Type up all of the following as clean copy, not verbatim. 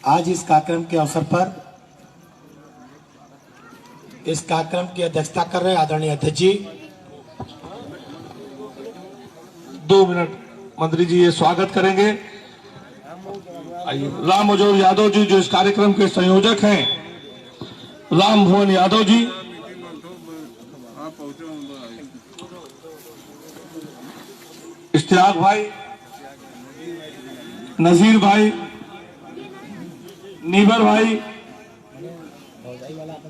आज इस कार्यक्रम के अवसर पर इस कार्यक्रम की अध्यक्षता कर रहे आदरणीय अध्यक्ष जी। 2 मिनट मंत्री जी ये स्वागत करेंगे। राम मोहन यादव जी जो इस कार्यक्रम के संयोजक हैं, राम मोहन यादव जी। इश्तियाक भाई, नजीर भाई, नीबर भाई,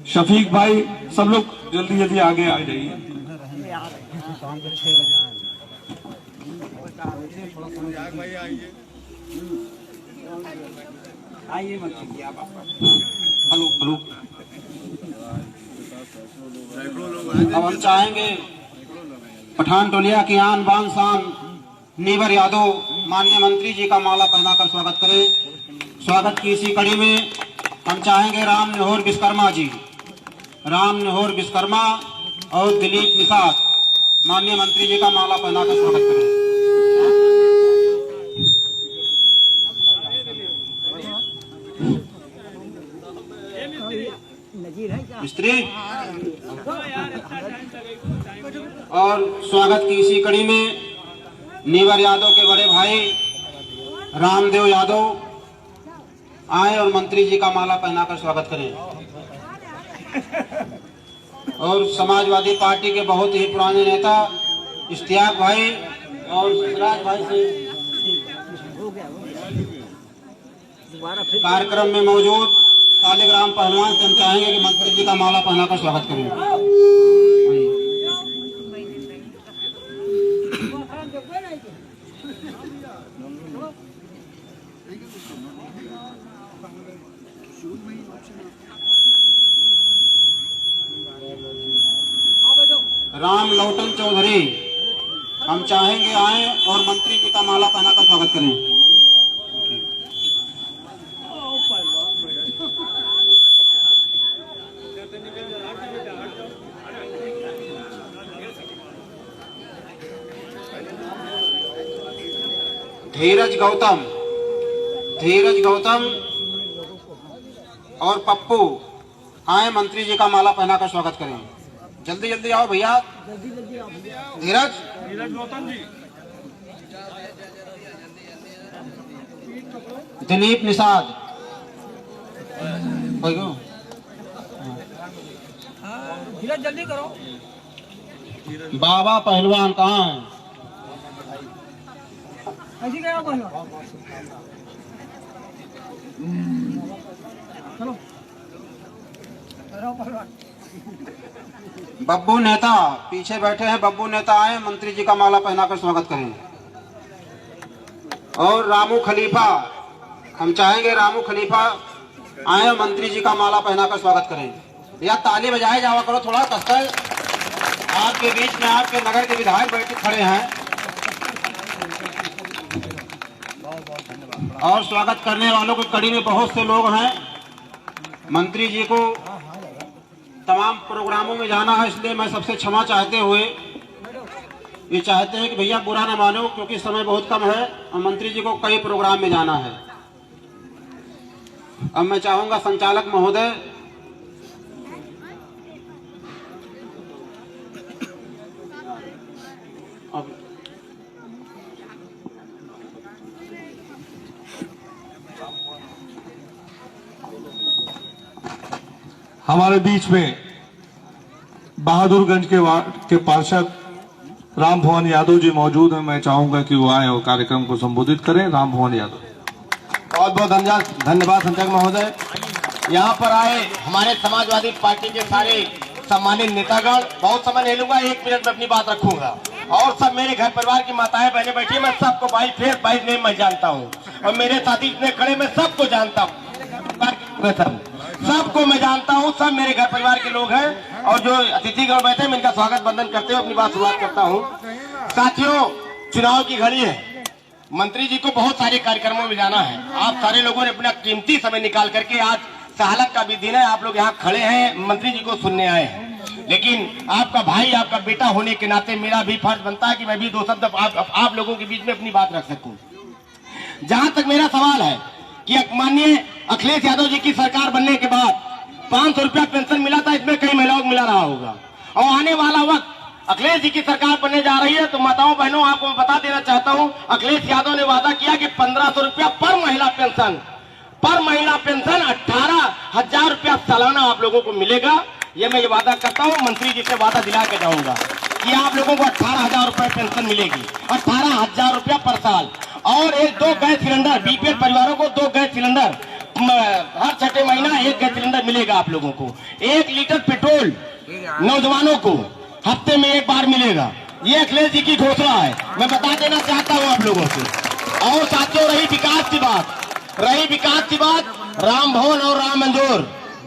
शफीक भाई, सब लोग जल्दी जल्दी आगे आ जाइए। हेलो। अब हम चाहेंगे पठान टोलिया की आन बान शान नीबर यादव माननीय मंत्री जी का माला पहनाकर स्वागत करें। स्वागत की इसी कड़ी में हम चाहेंगे राम निहोर विश्वकर्मा जी, राम निहोर विश्वकर्मा और दिलीप निषाद माननीय मंत्री जी का माला पहनाकर स्वागत करें। मिस्त्री और स्वागत की इसी कड़ी में नीवर यादव के बड़े भाई रामदेव यादव आए और मंत्री जी का माला पहनाकर स्वागत करें। और समाजवादी पार्टी के बहुत ही पुराने नेता इश्तियाक भाई और सिराज भाई से कार्यक्रम में मौजूद सालिग्राम पहलवान से हम चाहेंगे कि मंत्री जी का माला पहनाकर स्वागत करें। राम लौटन चौधरी हम चाहेंगे आए और मंत्री जी का माला पहनाकर स्वागत करें। धीरज गौतम और पप्पू आए मंत्री जी का माला पहनाकर स्वागत करें। जल्दी जल्दी आओ भैया। धीरज गौतम जी, दिलीप निषाद, धीरज जल्दी करो। बाबा पहलवान कहाँ है? चलो बब्बू नेता पीछे बैठे हैं। बब्बू नेता आए मंत्री जी का माला पहनाकर स्वागत करें। और रामू खलीफा हम चाहेंगे रामू खलीफा आए मंत्री जी का माला पहनाकर स्वागत करें। या ताली बजाए जावा करो थोड़ा कसकर। आपके बीच में आपके नगर के विधायक बैठे खड़े हैं और स्वागत करने वालों की कड़ी में बहुत से लोग हैं। मंत्री जी को तमाम प्रोग्रामों में जाना है, इसलिए मैं सबसे क्षमा चाहते हुए ये चाहते हैं कि भैया बुरा न मानो, क्योंकि समय बहुत कम है और मंत्री जी को कई प्रोग्राम में जाना है। अब मैं चाहूंगा संचालक महोदय हमारे बीच में बहादुरगंज के पार्षद राम मोहन यादव जी मौजूद हैं। मैं चाहूंगा कि वो आए और कार्यक्रम को संबोधित करें। राम मोहन यादव। बहुत बहुत धन्यवाद संचालक महोदय। यहाँ पर आए हमारे समाजवादी पार्टी के सारे सम्मानित नेतागण। बहुत समय नहीं लूंगा, 1 मिनट में अपनी बात रखूंगा। और सब मेरे घर परिवार की माताएं बहनें बैठी, मैं सबको बाई फेस बाई नेम मैं जानता हूँ और मेरे साथी इतने खड़े मैं सबको जानता हूँ, सबको मैं जानता हूँ, सब मेरे घर परिवार के लोग हैं। और जो अतिथिगण बैठे मैं इनका स्वागत बंदन करते हुए अपनी बात शुरुआत करता हूँ। साथियों, चुनाव की घड़ी है, मंत्री जी को बहुत सारे कार्यक्रमों में जाना है। आप सारे लोगों ने अपना कीमती समय निकाल करके आज सहालक का भी दिन है, आप लोग यहाँ खड़े हैं, मंत्री जी को सुनने आए हैं। लेकिन आपका भाई, आपका बेटा होने के नाते मेरा भी फर्ज बनता है कि मैं भी 2 शब्द आप लोगों के बीच में अपनी बात रख सकूं। जहां तक मेरा सवाल है कि माननीय अखिलेश यादव जी की सरकार बनने के बाद 500 रुपया पेंशन मिला था, इसमें कई महिलाओं को मिला रहा होगा। और आने वाला वक्त अखिलेश जी की सरकार बनने जा रही है, तो माताओं बहनों आपको मैं बता देना चाहता हूं, अखिलेश यादव ने वादा किया कि 1500 रुपया पर महीना पेंशन 18,000 रुपया सालाना आप लोगों को मिलेगा। ये मैं ये वादा करता हूं, मंत्री जी से वादा दिला के जाऊंगा कि आप लोगों को 18,000 रुपए पेंशन मिलेगी, 18,000 रुपया पर साल। और एक 2 गैस सिलेंडर, बीपीएल परिवारों को 2 गैस सिलेंडर हर 6 महीना 1 गैस सिलेंडर मिलेगा आप लोगों को। 1 लीटर पेट्रोल नौजवानों को हफ्ते में 1 बार मिलेगा। ये अखिलेश जी की घोषणा है, मैं बता देना चाहता हूं आप लोगों से। और साथियों, रही विकास की बात, राम भवन और राम मंदिर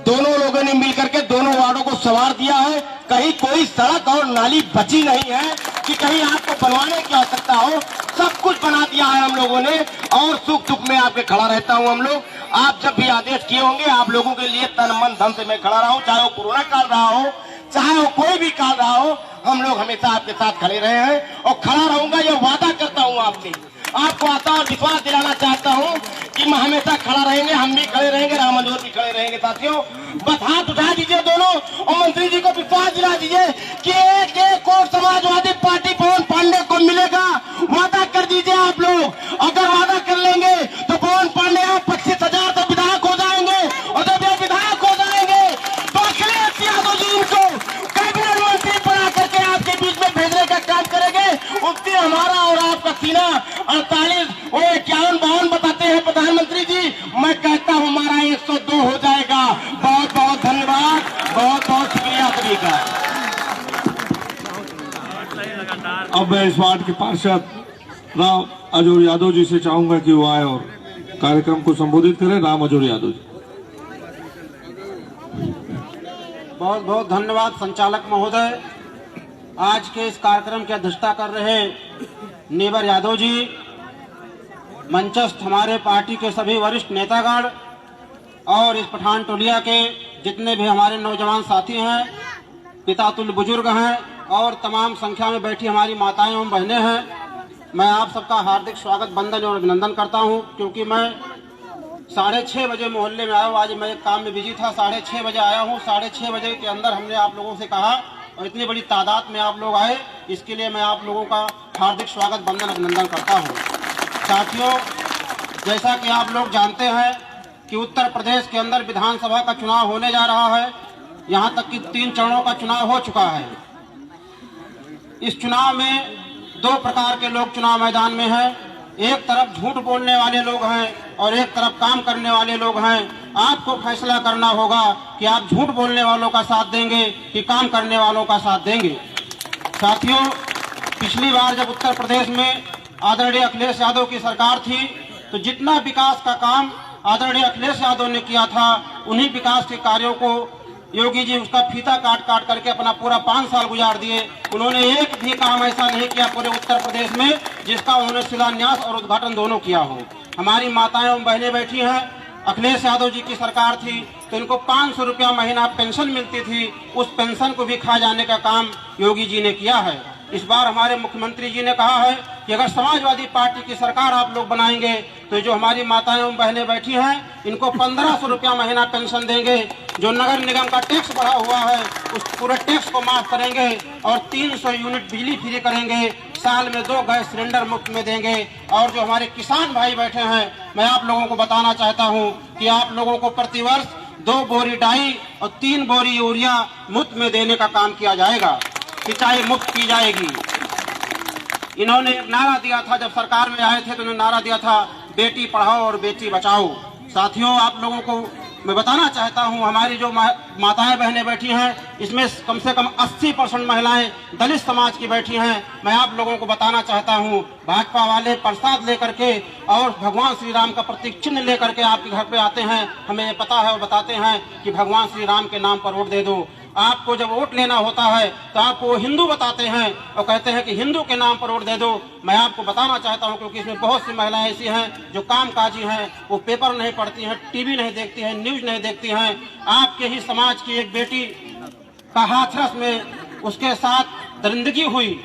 दोनों लोगों ने मिलकर के दोनों वार्डों को संवार दिया है। कहीं कोई सड़क और नाली बची नहीं है कि कहीं आपको बनवाने की आवश्यकता हो, सब कुछ बना दिया है हम लोगों ने। और सुख दुख में आपके खड़ा रहता हूं हम लोग। आप जब भी आदेश किए होंगे, आप लोगों के लिए तन मन धन से मैं खड़ा रहा हूं, चाहे वो कोरोना काल रहा हो, चाहे वो कोई भी काल रहा हो, हम लोग हमेशा आपके साथ खड़े रहे हैं और खड़ा रहूंगा। ये वादा करता हूं आपसे, आपको आशा और विश्वास दिलाना चाहता हूं कि हम हमेशा खड़ा रहेंगे, हम भी खड़े रहेंगे, राम मंदिर भी खड़े रहेंगे। साथियों, बस हाथ उठा दीजिए दोनों और मंत्री जी को विश्वास दिला दीजिए कि एक कोट समाजवादी पार्टी पवन पांडे को मिलेगा। वादा कर दीजिए आप लोग, अगर वादा कर लेंगे तो पवन पांडे आप 25,000 से विधायक हो जाएंगे, और जब ये विधायक हो जाएंगे तो अखिलेश यादव जी इनको कैबिनेट मंत्री बना करके आपके बीच में भेजने का काम करेंगे। उससे हमारा और आपका सीना 51 बताते हैं प्रधानमंत्री जी, मैं कहता हूं हमारा 102 हो जाएगा। बहुत बहुत धन्यवाद, बहुत बहुत शुक्रिया सभी का। अब मैं इस वार्ड के पार्षद राम अजोर यादव जी से चाहूंगा कि वो आए और कार्यक्रम को संबोधित करें। राम अजोर यादव जी। बहुत बहुत धन्यवाद संचालक महोदय। आज के इस कार्यक्रम की अध्यक्षता कर रहे नीवर यादव जी, मंचस्थ हमारे पार्टी के सभी वरिष्ठ नेतागण और इस पठान टोलिया के जितने भी हमारे नौजवान साथी हैं, पितातुल्य बुजुर्ग हैं और तमाम संख्या में बैठी हमारी माताएं एवं बहनें हैं, मैं आप सबका हार्दिक स्वागत, वंदन और अभिनंदन करता हूं। क्योंकि मैं 6:30 बजे मोहल्ले में आया हूँ, आज मैं एक काम में बिजी था, 6:30 बजे आया हूँ। 6:30 बजे के अंदर हमने आप लोगों से कहा और इतनी बड़ी तादाद में आप लोग आए, इसके लिए मैं आप लोगों का हार्दिक स्वागत, वंदन अभिनंदन करता हूँ। साथियों, जैसा कि आप लोग जानते हैं कि उत्तर प्रदेश के अंदर विधानसभा का चुनाव होने जा रहा है। यहाँ तक कि 3 चरणों का चुनाव हो चुका है। इस चुनाव में 2 प्रकार के लोग चुनाव मैदान में हैं। एक तरफ झूठ बोलने वाले लोग हैं और एक तरफ काम करने वाले लोग हैं। आपको फैसला करना होगा कि आप झूठ बोलने वालों का साथ देंगे कि काम करने वालों का साथ देंगे। साथियों, पिछली बार जब उत्तर प्रदेश में आदरणीय अखिलेश यादव की सरकार थी, तो जितना विकास का काम आदरणीय अखिलेश यादव ने किया था, उन्हीं विकास के कार्यों को योगी जी उसका फीता काट करके अपना पूरा 5 साल गुजार दिए। उन्होंने एक भी काम ऐसा नहीं किया पूरे उत्तर प्रदेश में जिसका उन्होंने शिलान्यास और उद्घाटन दोनों किया हो। हमारी माताएं एवं बहनें बैठी हैं, अखिलेश यादव जी की सरकार थी तो इनको 500 रुपया महीना पेंशन मिलती थी, उस पेंशन को भी खा जाने का काम योगी जी ने किया है। इस बार हमारे मुख्यमंत्री जी ने कहा है कि अगर समाजवादी पार्टी की सरकार आप लोग बनाएंगे तो जो हमारी माताएं एवं बहनें बैठी हैं, इनको 1500 रुपया महीना पेंशन देंगे। जो नगर निगम का टैक्स बढ़ा हुआ है उस पूरे टैक्स को माफ करेंगे और 300 यूनिट बिजली फ्री करेंगे। साल में 2 गैस सिलेंडर मुफ्त में देंगे। और जो हमारे किसान भाई बैठे हैं, मैं आप लोगों को बताना चाहता हूँ कि आप लोगों को प्रतिवर्ष 2 बोरी डाई और 3 बोरी यूरिया मुफ्त में देने का काम किया जाएगा। सिंचाई मुफ्त की जाएगी। इन्होंने एक नारा दिया था, जब सरकार में आए थे तो इन्होंने नारा दिया था, बेटी पढ़ाओ और बेटी बचाओ। साथियों, आप लोगों को मैं बताना चाहता हूं, हमारी जो माताएं बहनें बैठी हैं, इसमें कम से कम 80% महिलाएं दलित समाज की बैठी हैं। मैं आप लोगों को बताना चाहता हूं, भाजपा वाले प्रसाद लेकर के और भगवान श्री राम का प्रतीक चिन्ह लेकर के आपके घर पे आते हैं। हमें ये पता है और बताते हैं कि भगवान श्री राम के नाम पर वोट दे दो। आपको जब वोट लेना होता है तो आपको वो हिंदू बताते हैं और कहते हैं कि हिंदू के नाम पर वोट दे दो। मैं आपको बताना चाहता हूं, क्योंकि इसमें बहुत सी महिलाएं ऐसी हैं जो कामकाजी हैं, वो पेपर नहीं पढ़ती हैं, टीवी नहीं देखती हैं, न्यूज नहीं देखती हैं। आपके ही समाज की एक बेटी का हाथरस में उसके साथ दरिंदगी हुई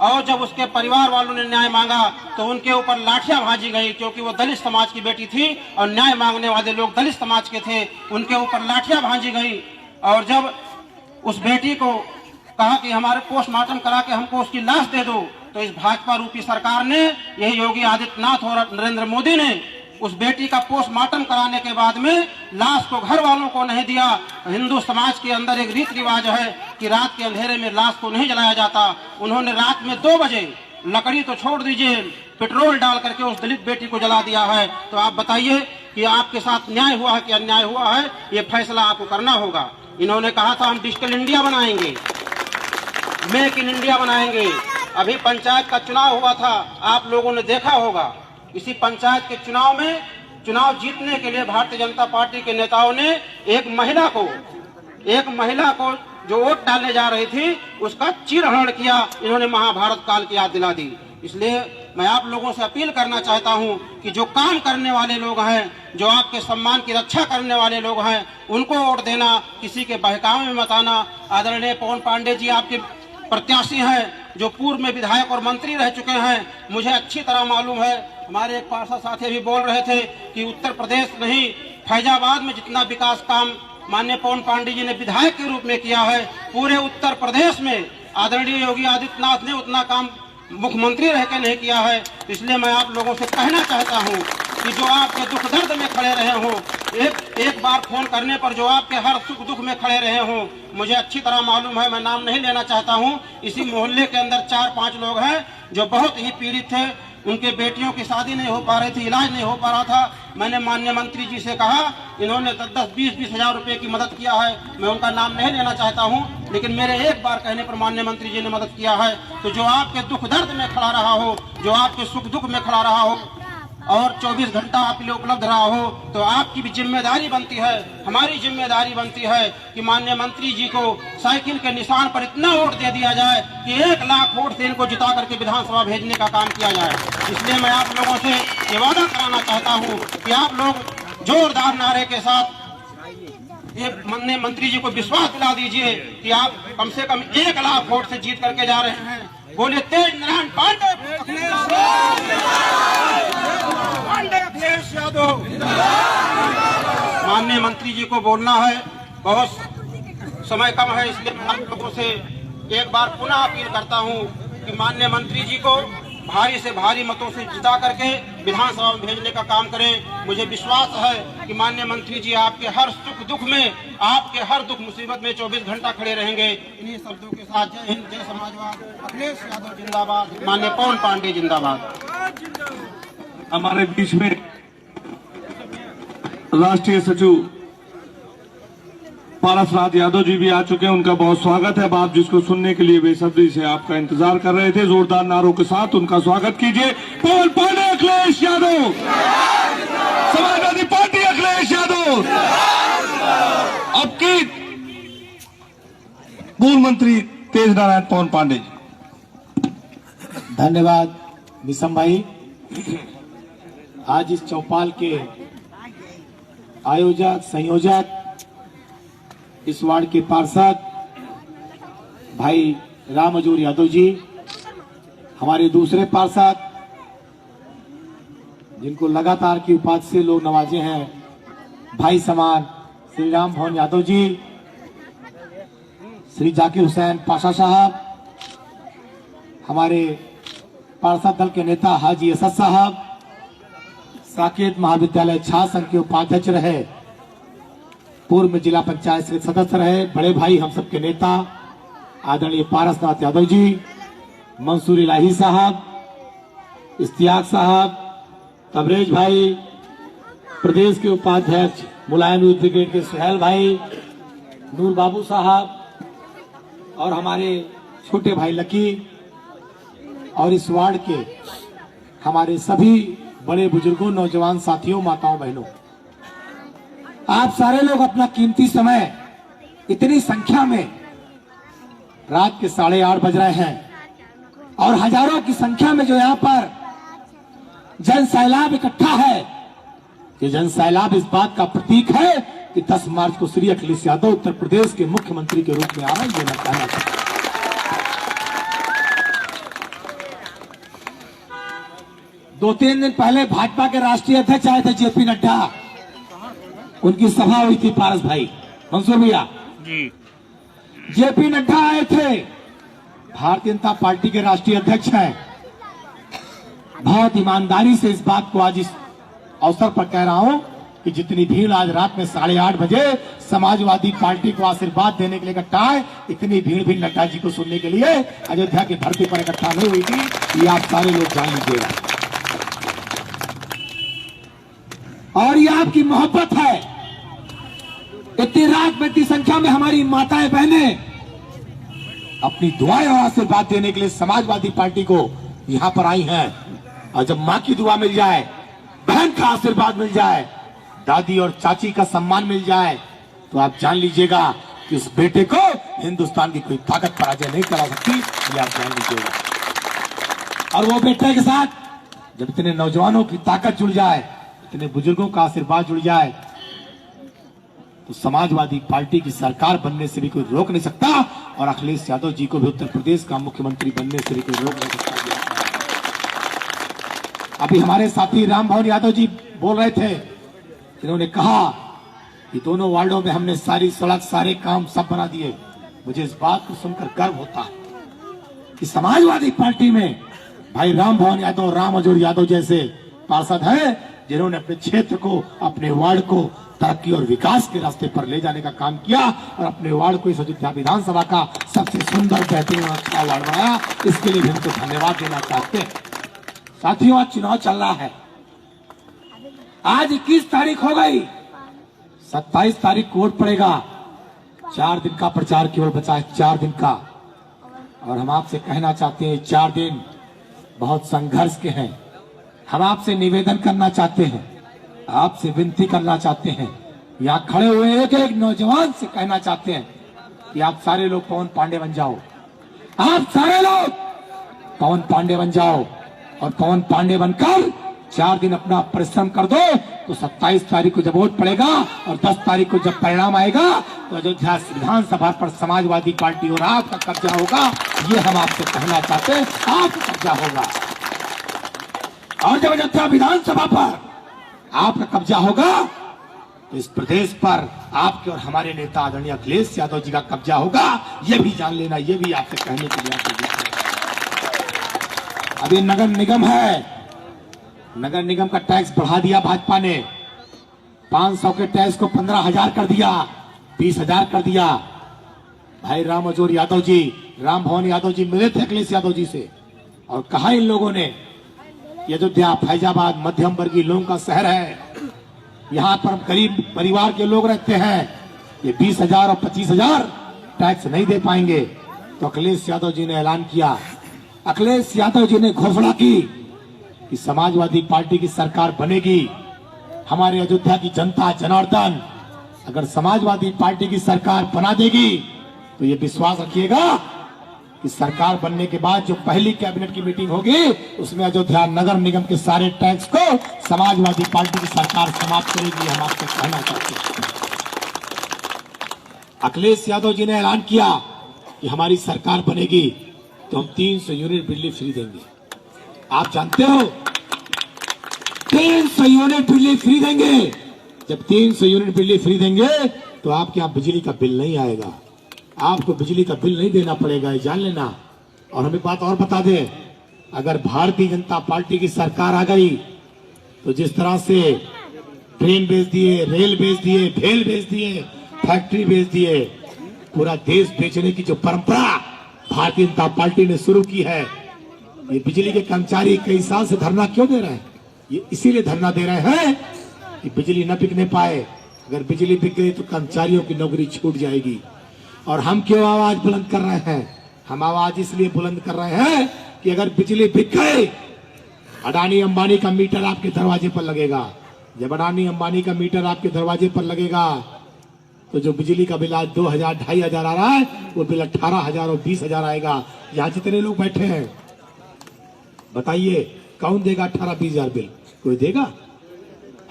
और जब उसके परिवार वालों ने न्याय मांगा तो उनके ऊपर लाठियां भाजी गई, क्योंकि वो दलित समाज की बेटी थी और न्याय मांगने वाले लोग दलित समाज के थे। उनके ऊपर लाठियां भाजी गई और जब उस बेटी को कहा कि हमारे पोस्टमार्टम करा के हमको उसकी लाश दे दो, तो इस भाजपा रूपी सरकार ने, यही योगी आदित्यनाथ और नरेंद्र मोदी ने उस बेटी का पोस्टमार्टम कराने के बाद में लाश को घर वालों को नहीं दिया। हिंदू समाज के अंदर एक रीति रिवाज है कि रात के अंधेरे में लाश को नहीं जलाया जाता। उन्होंने रात में 2 बजे, लकड़ी तो छोड़ दीजिए, पेट्रोल डाल करके उस दलित बेटी को जला दिया है। तो आप बताइए कि आपके साथ न्याय हुआ है कि अन्याय हुआ है? ये फैसला आपको करना होगा। इन्होंने कहा था हम डिजिटल इंडिया बनाएंगे, मेक इन इंडिया बनाएंगे। अभी पंचायत का चुनाव हुआ था, आप लोगों ने देखा होगा। इसी पंचायत के चुनाव में, चुनाव जीतने के लिए भारतीय जनता पार्टी के नेताओं ने एक महिला को जो वोट डालने जा रही थी उसका चीरहरण किया। इन्होंने महाभारत काल की याद दिला दी। इसलिए मैं आप लोगों से अपील करना चाहता हूं कि जो काम करने वाले लोग हैं, जो आपके सम्मान की रक्षा करने वाले लोग हैं, उनको वोट देना, किसी के बहकावे में मत आना। आदरणीय पवन पांडे जी आपके प्रत्याशी हैं, जो पूर्व में विधायक और मंत्री रह चुके हैं। मुझे अच्छी तरह मालूम है, हमारे एक पार्षद साथी भी बोल रहे थे कि उत्तर प्रदेश नहीं, फैजाबाद में जितना विकास काम माननीय पवन पांडे जी ने विधायक के रूप में किया है, पूरे उत्तर प्रदेश में आदरणीय योगी आदित्यनाथ ने उतना काम मुख्यमंत्री रह के नहीं किया है। इसलिए मैं आप लोगों से कहना चाहता हूं कि जो आपके दुख दर्द में खड़े रहे हो, एक बार फोन करने पर जो आपके हर सुख दुख में खड़े रहे हो, मुझे अच्छी तरह मालूम है। मैं नाम नहीं लेना चाहता हूं। इसी मोहल्ले के अंदर 4-5 लोग हैं जो बहुत ही पीड़ित थे। उनके बेटियों की शादी नहीं हो पा रही थी, इलाज नहीं हो पा रहा था। मैंने माननीय मंत्री जी से कहा, इन्होंने 10-20 हजार रुपए की मदद किया है। मैं उनका नाम नहीं लेना चाहता हूं, लेकिन मेरे एक बार कहने पर माननीय मंत्री जी ने मदद किया है। तो जो आपके दुख दर्द में खड़ा रहा हो, जो आपके सुख दुख में खड़ा रहा हो और 24 घंटा आपके लिए उपलब्ध रहा हो, तो आपकी भी जिम्मेदारी बनती है, हमारी जिम्मेदारी बनती है कि माननीय मंत्री जी को साइकिल के निशान पर इतना वोट दे दिया जाए कि 1 लाख वोट से इनको जिता करके विधानसभा भेजने का काम किया जाए। इसलिए मैं आप लोगों से ये वादा कराना चाहता हूँ कि आप लोग जोरदार नारे के साथ ये माननीय मंत्री जी को विश्वास दिला दीजिए कि आप कम से कम 1 लाख वोट से जीत करके जा रहे हैं। बोलिए तेज नारायण पांडे, अखिलेश यादव। माननीय मंत्री जी को बोलना है, बहुत समय कम है, इसलिए मैं आप लोगों से एक बार पुनः अपील करता हूं कि माननीय मंत्री जी को भारी से भारी मतों से जिता करके विधानसभा में भेजने का काम करें। मुझे विश्वास है कि माननीय मंत्री जी आपके हर सुख दुख में, आपके हर दुख मुसीबत में 24 घंटा खड़े रहेंगे। इन्हीं शब्दों के साथ जय हिंद, जय समाजवाद, अखिलेश यादव जिंदाबाद, माननीय पवन पांडे जिंदाबाद। हमारे बीच में राष्ट्रीय सचिव पारसनाथ यादव जी भी आ चुके हैं। उनका बहुत स्वागत है। आप जिसको सुनने के लिए बेसब्री से आपका इंतजार कर रहे थे, जोरदार नारों के साथ उनका स्वागत कीजिए। पवन पांडे, अखिलेश यादव, समाजवादी पार्टी अखिलेश यादव। अब की पूर्व मंत्री तेज नारायण पवन पांडे जी। धन्यवाद निशम भाई। आज इस चौपाल के आयोजक, संयोजक, इस वार्ड के पार्षद भाई राम अजूर यादव जी, हमारे दूसरे पार्षद जिनको लगातार की उपाधि से लोग नवाजे हैं, भाई समान श्री राम भवन यादव जी, श्री जाकिर हुसैन पाशा साहब, हमारे पार्षद दल के नेता हाजी असद साहब, साकेत महाविद्यालय छात्र संघ के उपाध्यक्ष रहे, पूर्व में जिला पंचायत सदस्य रहे, बड़े भाई हम सबके नेता आदरणीय पारसनाथ यादव जी, मंसूर इलाही साहब, इश्तियाक साहब, तबरेज भाई, प्रदेश के उपाध्यक्ष मुलायम यूथ ब्रिगेड के सुहेल भाई, नूर बाबू साहब और हमारे छोटे भाई लकी, और इस वार्ड के हमारे सभी बड़े बुजुर्गों, नौजवान साथियों, माताओं, बहनों, आप सारे लोग अपना कीमती समय इतनी संख्या में, रात के 8:30 बज रहे हैं और हजारों की संख्या में जो यहाँ पर जन सैलाब इकट्ठा है, ये जन सैलाब इस बात का प्रतीक है कि 10 मार्च को श्री अखिलेश यादव उत्तर प्रदेश के मुख्यमंत्री के रूप में आ रहे हैं। ये मैं कहना चाहता हूं। 2-3 दिन पहले भाजपा के राष्ट्रीय अध्यक्ष आए थे जेपी नड्डा, उनकी सभा हुई थी पारस भाई मंसूर भैया जी। जेपी नड्डा आए थे, भारतीय जनता पार्टी के राष्ट्रीय अध्यक्ष हैं। बहुत ईमानदारी से इस बात को आज इस अवसर पर कह रहा हूं कि जितनी भीड़ आज रात में 8:30 बजे समाजवादी पार्टी को आशीर्वाद देने के लिए इकट्ठा है, इतनी भीड़ भी नड्डा जी को सुनने के लिए अयोध्या की धरती पर इकट्ठा नहीं हुई थी। ये आप सारे लोग जान लीजिएगा। और ये आपकी मोहब्बत है। इतनी रात में इतनी संख्या में हमारी माताएं बहनें अपनी दुआएं और आशीर्वाद देने के लिए समाजवादी पार्टी को यहां पर आई हैं। और जब मां की दुआ मिल जाए, बहन का आशीर्वाद मिल जाए, दादी और चाची का सम्मान मिल जाए, तो आप जान लीजिएगा कि उस बेटे को हिंदुस्तान की कोई ताकत पराजय नहीं करा सकती। ये आप जान लीजिएगा। और वो बेटे के साथ जब इतने नौजवानों की ताकत जुड़ जाए, इतने बुजुर्गों का आशीर्वाद जुड़ जाए, तो समाजवादी पार्टी की सरकार बनने से भी कोई रोक नहीं सकता। और अखिलेश यादव जी को भी उत्तर प्रदेश का मुख्यमंत्री बनने से भी कोई रोक नहीं सकता। अभी हमारे साथी रामभवन यादव जी बोल रहे थे, इन्होंने कहा कि दोनों वार्डों में हमने सारी सड़क, सारे काम सब बना दिए। मुझे इस बात को सुनकर गर्व होता है कि समाजवादी पार्टी में भाई रामभवन यादव, राम अजूर यादव जैसे पार्षद हैं, जिन्होंने अपने क्षेत्र को, अपने वार्ड को तरक्की और विकास के रास्ते पर ले जाने का काम किया और अपने वार्ड को इस अयोध्या विधानसभा का सबसे सुंदर, बेहतरीन और अच्छा वार्ड बनाया। इसके लिए भी उनको धन्यवाद देना चाहते हैं। साथियों, आज चुनाव चल रहा है। आज 21 तारीख हो गई, 27 तारीख को वोट पड़ेगा। 4 दिन का प्रचार केवल बचा है, 4 दिन का। और हम आपसे कहना चाहते हैं, 4 दिन बहुत संघर्ष के हैं। हम आपसे निवेदन करना चाहते हैं, आपसे विनती करना चाहते हैं, यहाँ खड़े हुए एक एक नौजवान से कहना चाहते हैं कि आप सारे लोग पवन पांडे बन जाओ। आप सारे लोग पवन पांडे बन जाओ और पवन पांडे बनकर 4 दिन अपना परिश्रम कर दो, तो 27 तारीख को जब वोट पड़ेगा और 10 तारीख को जब परिणाम आएगा, तो अयोध्या विधानसभा पर समाजवादी पार्टी और आपका कब्जा होगा। ये हम आपसे कहना चाहते हैं, आपका कब्जा होगा। और जब अयोध्या विधानसभा पर आपका कब्जा होगा, तो इस प्रदेश पर आपके और हमारे नेता आदरणीय अखिलेश यादव जी का कब्जा होगा। ये भी जान लेना, ये भी आपसे कहने के लिए आपको। अभी नगर निगम है, नगर निगम का टैक्स बढ़ा दिया भाजपा ने। 500 के टैक्स को 15,000 कर दिया, 20,000 कर दिया। भाई राम अजूर यादव जी, राम भवन यादव जी मिले थे अखिलेश यादव जी से और कहा इन लोगों ने, अयोध्या फैजाबाद मध्यम वर्गीय लोगों का शहर है, यहाँ पर गरीब परिवार के लोग रहते हैं, ये 20,000 और 25,000 टैक्स नहीं दे पाएंगे। तो अखिलेश यादव जी ने ऐलान किया, अखिलेश यादव जी ने घोषणा की कि समाजवादी पार्टी की सरकार बनेगी। हमारे अयोध्या की जनता जनार्दन अगर समाजवादी पार्टी की सरकार बना देगी, तो ये विश्वास रखिएगा कि सरकार बनने के बाद जो पहली कैबिनेट की मीटिंग होगी, उसमें अयोध्या नगर निगम के सारे टैक्स को समाजवादी पार्टी की सरकार समाप्त करेगी। हम आपसे कहना चाहते हैं। अखिलेश यादव जी ने ऐलान किया कि हमारी सरकार बनेगी तो हम 300 यूनिट बिजली फ्री देंगे। आप जानते हो, 300 यूनिट बिजली फ्री देंगे। जब 300 यूनिट बिजली फ्री देंगे, तो आपके यहाँ बिजली का बिल नहीं आएगा, आपको बिजली का बिल नहीं देना पड़ेगा, ये जान लेना। और हमें बात और बता दें, अगर भारतीय जनता पार्टी की सरकार आ गई, तो जिस तरह से ट्रेन बेच दिए, रेल बेच दिए, भेल बेच दिए, फैक्ट्री बेच दिए, पूरा देश बेचने की जो परंपरा भारतीय जनता पार्टी ने शुरू की है, ये बिजली के कर्मचारी कई साल से धरना क्यों दे रहे हैं? ये इसीलिए धरना दे रहे हैं कि बिजली न बिकने पाए। अगर बिजली बिक गई तो कर्मचारियों की नौकरी छूट जाएगी। और हम क्यों आवाज बुलंद कर रहे हैं? हम आवाज इसलिए बुलंद कर रहे हैं कि अगर बिजली बिक गई, अडानी अंबानी का मीटर आपके दरवाजे पर लगेगा। जब अडानी अंबानी का मीटर आपके दरवाजे पर लगेगा, तो जो बिजली का बिल आज 2,000 2,500 आ रहा है, वो बिल 18,000 और 20,000 आएगा। यहाँ जितने लोग बैठे हैं, बताइए कौन देगा 18-20,000 बिल? कोई देगा?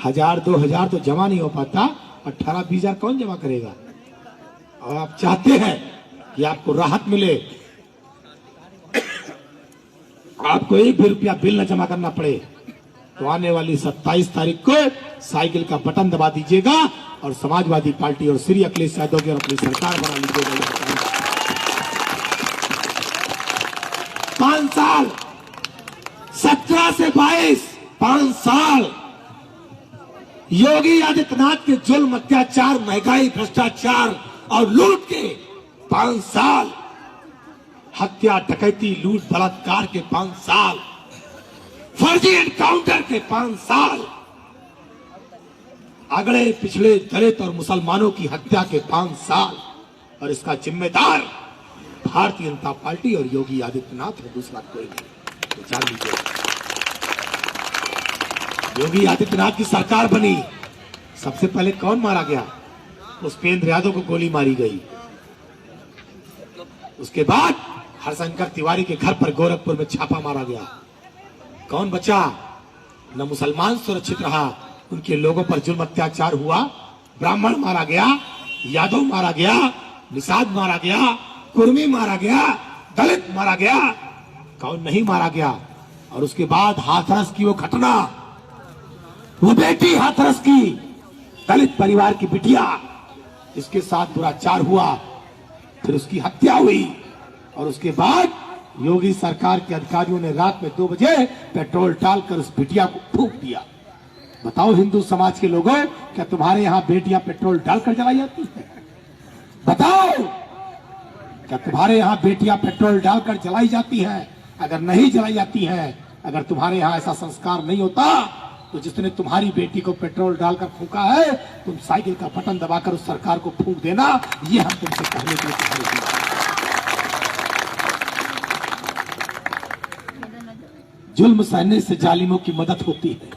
1,000-2,000 तो जमा नहीं हो पाता, 18-20,000 कौन जमा करेगा? और आप चाहते हैं कि आपको राहत मिले, आपको एक भी रुपया बिल न जमा करना पड़े, तो आने वाली 27 तारीख को साइकिल का बटन दबा दीजिएगा और समाजवादी पार्टी और श्री अखिलेश यादव की अपनी सरकार बना लीजिएगा। 5 साल 17 से 22 5 साल योगी आदित्यनाथ के जुल्म, अत्याचार, महंगाई, भ्रष्टाचार और लूट के 5 साल, हत्या, डकैती, लूट, बलात्कार के 5 साल, फर्जी एनकाउंटर के 5 साल, अगड़े पिछड़े दलित और मुसलमानों की हत्या के 5 साल, और इसका जिम्मेदार भारतीय जनता पार्टी और योगी आदित्यनाथ है, दूसरा कोई नहीं। तो जान लीजिए, योगी आदित्यनाथ की सरकार बनी, सबसे पहले कौन मारा गया? पुष्पेंद्र यादव को गोली मारी गई। उसके बाद हरशंकर तिवारी के घर पर गोरखपुर में छापा मारा गया। कौन बचा? न मुसलमान सुरक्षित रहा, उनके लोगों पर जुल्म अत्याचार हुआ। ब्राह्मण मारा गया, यादव मारा गया, निषाद मारा गया, कुर्मी मारा गया, दलित मारा गया, कौन नहीं मारा गया? और उसके बाद हाथरस की वो घटना, वो बेटी हाथरस की, दलित परिवार की बिटिया, इसके साथ दुराचार हुआ, फिर उसकी हत्या हुई, और उसके बाद योगी सरकार के अधिकारियों ने रात में 2 बजे पेट्रोल डालकर उस बिटिया को फूंक दिया। बताओ हिंदू समाज के लोगों, क्या तुम्हारे यहाँ बेटियां पेट्रोल डालकर जलाई जाती है? बताओ, क्या तुम्हारे यहाँ बेटियां पेट्रोल डालकर जलाई जाती हैं? अगर नहीं जलाई जाती हैं, अगर तुम्हारे यहाँ ऐसा संस्कार नहीं होता, तो जिसने तुम्हारी बेटी को पेट्रोल डालकर फूंका है, तुम साइकिल का बटन दबाकर उस सरकार को फूंक देना, ये हम तुमसे कहने के लिए कह रहे हैं। जुल्म सहने से जालिमों की मदद होती है,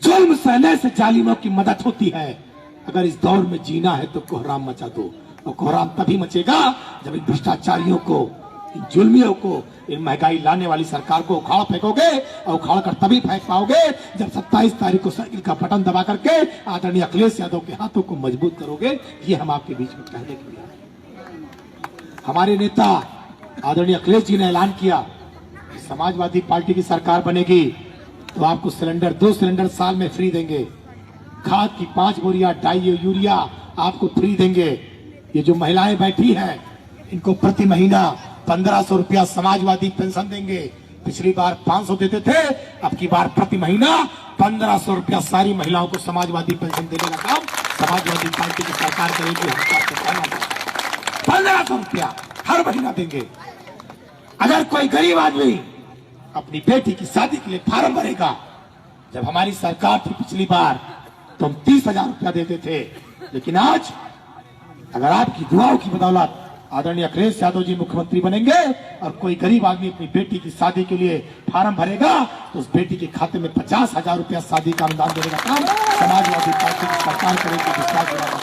जुल्म सहने से जालिमों की मदद होती है। अगर इस दौर में जीना है तो कोहराम मचा दो, और कोहराम तभी मचेगा जब इन भ्रष्टाचारियों को, इन जुल्मियों को, इन महंगाई लाने वाली सरकार को उखाड़ फेंकोगे, और उखाड़ कर तभी फेंक पाओगे जब 27 तारीख को साइकिल का बटन दबा करके आदरणीय अखिलेश यादव के हाथों को मजबूत करोगे। ये हम आपके बीच में कहने के लिए आए। हमारे नेता आदरणीय अखिलेश जी ने ऐलान किया, समाजवादी पार्टी की सरकार बनेगी तो आपको सिलेंडर 2 सिलेंडर साल में फ्री देंगे, खाद की 5 बोरियां डाई यूरिया आपको फ्री देंगे। ये जो महिलाएं बैठी हैं, इनको प्रति महीना 1500 रुपया समाजवादी पेंशन देंगे। पिछली बार 500 देते थे, अब की बार प्रति महीना 1500 रुपया सारी महिलाओं को समाजवादी पेंशन देने का काम समाजवादी पार्टी की सरकार करेगी। 1500 रुपया हर महीना देंगे। अगर कोई गरीब आदमी अपनी बेटी की शादी के लिए फार्म भरेगा, जब हमारी सरकार थी पिछली बार तो हम 30,000 रुपया देते थे, लेकिन आज अगर आपकी दुआओं की बदौलत आदरणीय अखिलेश यादव जी मुख्यमंत्री बनेंगे और कोई गरीब आदमी अपनी बेटी की शादी के लिए फार्म भरेगा, तो उस बेटी के खाते में 50,000 रुपया शादी का अनुदान देने का काम समाजवादी पार्टी की सरकार करेगी। विश्वास दिलाना।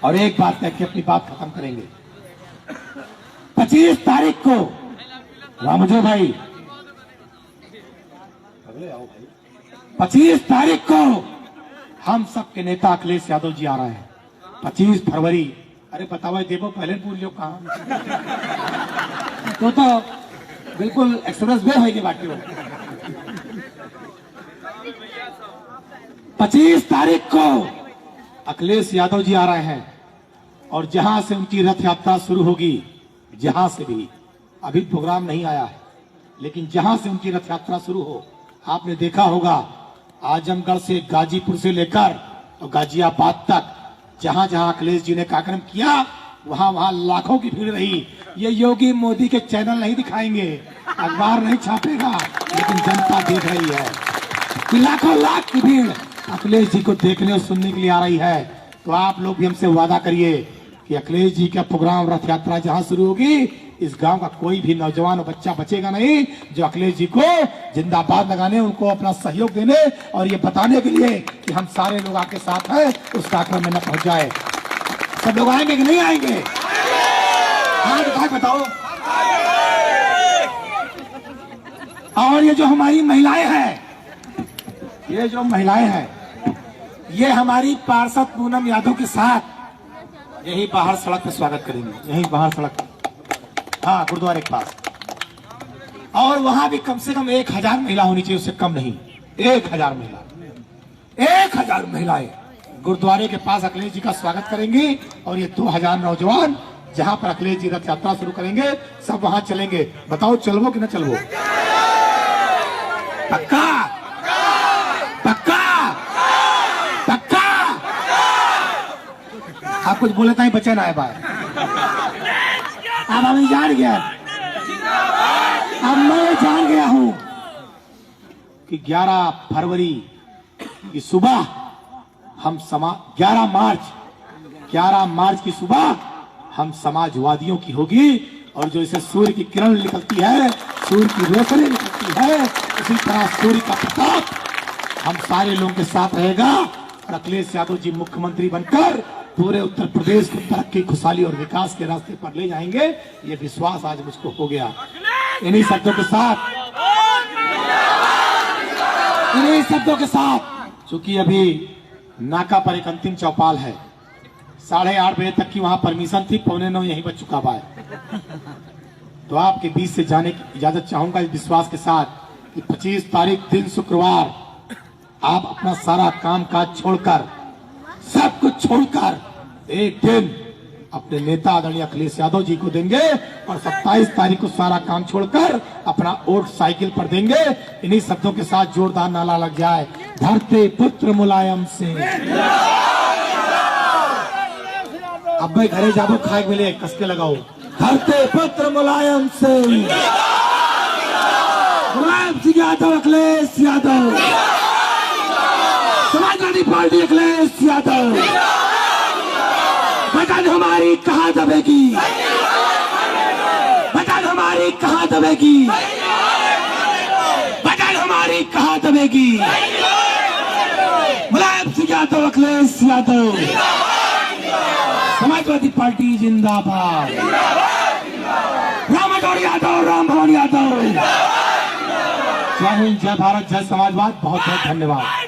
और एक बात कह के अपनी बात खत्म करेंगे। 25 तारीख को रामजो भाई, 25 तारीख को हम सबके नेता अखिलेश यादव जी आ रहे हैं। 25 फरवरी, अरे बताओ देवो पहले भूल लो कहा तो बिल्कुल एक्सप्रेस वे होगी बाकी। 25 तारीख को अखिलेश यादव जी आ रहे हैं, और जहां से उनकी रथ यात्रा शुरू होगी, जहां से भी अभी प्रोग्राम नहीं आया है, लेकिन जहां से उनकी रथ यात्रा शुरू हो, आपने देखा होगा आजमगढ़ से, गाजीपुर से लेकर और गाजियाबाद तक जहां जहां अखिलेश जी ने कार्यक्रम किया, वहां वहां लाखों की भीड़ रही। ये योगी मोदी के चैनल नहीं दिखाएंगे, अखबार नहीं छापेगा, लेकिन जनता देख रही है कि लाखों लाख की भीड़ अखिलेश जी को देखने और सुनने के लिए आ रही है। तो आप लोग भी हमसे वादा करिए कि अखिलेश जी का प्रोग्राम रथ यात्रा जहां शुरू होगी, इस गांव का कोई भी नौजवान और बच्चा बचेगा नहीं जो अखिलेश जी को जिंदाबाद लगाने, उनको अपना सहयोग देने और ये बताने के लिए कि हम सारे लोग आपके साथ हैं, उस कार्यक्रम में न पहुंच जाए। सब लोग आएंगे कि नहीं आएंगे? हाँ बताओ। और ये जो हमारी महिलाएं हैं, ये जो महिलाएं हैं, ये हमारी पार्षद पूनम यादव के साथ यही बाहर सड़क पे स्वागत करेंगे, यही बाहर सड़क, हाँ गुरुद्वारे के पास। और वहां भी कम से कम 1000 महिला होनी चाहिए, उससे कम नहीं। 1000 महिला, 1000 महिलाएं गुरुद्वारे के पास अखिलेश जी का स्वागत करेंगी। और ये 2000 नौजवान जहां पर अखिलेश जी रथ यात्रा शुरू करेंगे, सब वहां चलेंगे। बताओ चलवो कि न चलवो? पक्का पक्का पक्का? आप कुछ बोले ही बचे ना है बात। अब हमें जान गया, अब मैं जान गया हूं कि 11 फरवरी की सुबह हम 11 मार्च की सुबह हम समाजवादियों की होगी। और जो इसे सूर्य की किरण निकलती है, सूर्य की रोशनी निकलती है, उसी तरह सूर्य का प्रताप हम सारे लोगों के साथ रहेगा। और अखिलेश यादव जी मुख्यमंत्री बनकर पूरे उत्तर प्रदेश को तरक्की, खुशहाली और विकास के रास्ते पर ले जाएंगे। ये विश्वास आज मुझको हो गया। इन्हीं शब्दों के साथ चूंकि अभी नाका पर एक अंतिम चौपाल है, 8:30 बजे तक की वहां परमिशन थी, 8:45 यहीं बच चुका हुआ है। तो आपके बीच से जाने की इजाजत चाहूंगा इस विश्वास के साथ कि 25 तारीख दिन शुक्रवार आप अपना सारा काम काज छोड़कर, सब कुछ छोड़कर एक दिन अपने नेता आदरणीय अखिलेश यादव जी को देंगे। और 27 तारीख को सारा काम छोड़कर अपना वोट साइकिल पर देंगे। इन्हीं शब्दों के साथ जोरदार नारा लग जाए, धरते पुत्र मुलायम से। अब भाई घरे जाबो खाए मिले, कसके लगाओ, धरते पुत्र मुलायम से। मुलायम सिंह यादव, अखिलेश यादव, समाजवादी पार्टी अखिलेश यादव। बटन हमारी कहाँ दबेगी? बटन हमारी कहाँ दबेगी? बटन हमारी कहाँ दबेगी? मुलायम सिंह यादव, अखिलेश यादव, समाजवादी पार्टी जिंदाबाद। राम यादव, राम भवन यादव। जय हिंद, जय भारत, जय समाजवाद। बहुत बहुत धन्यवाद।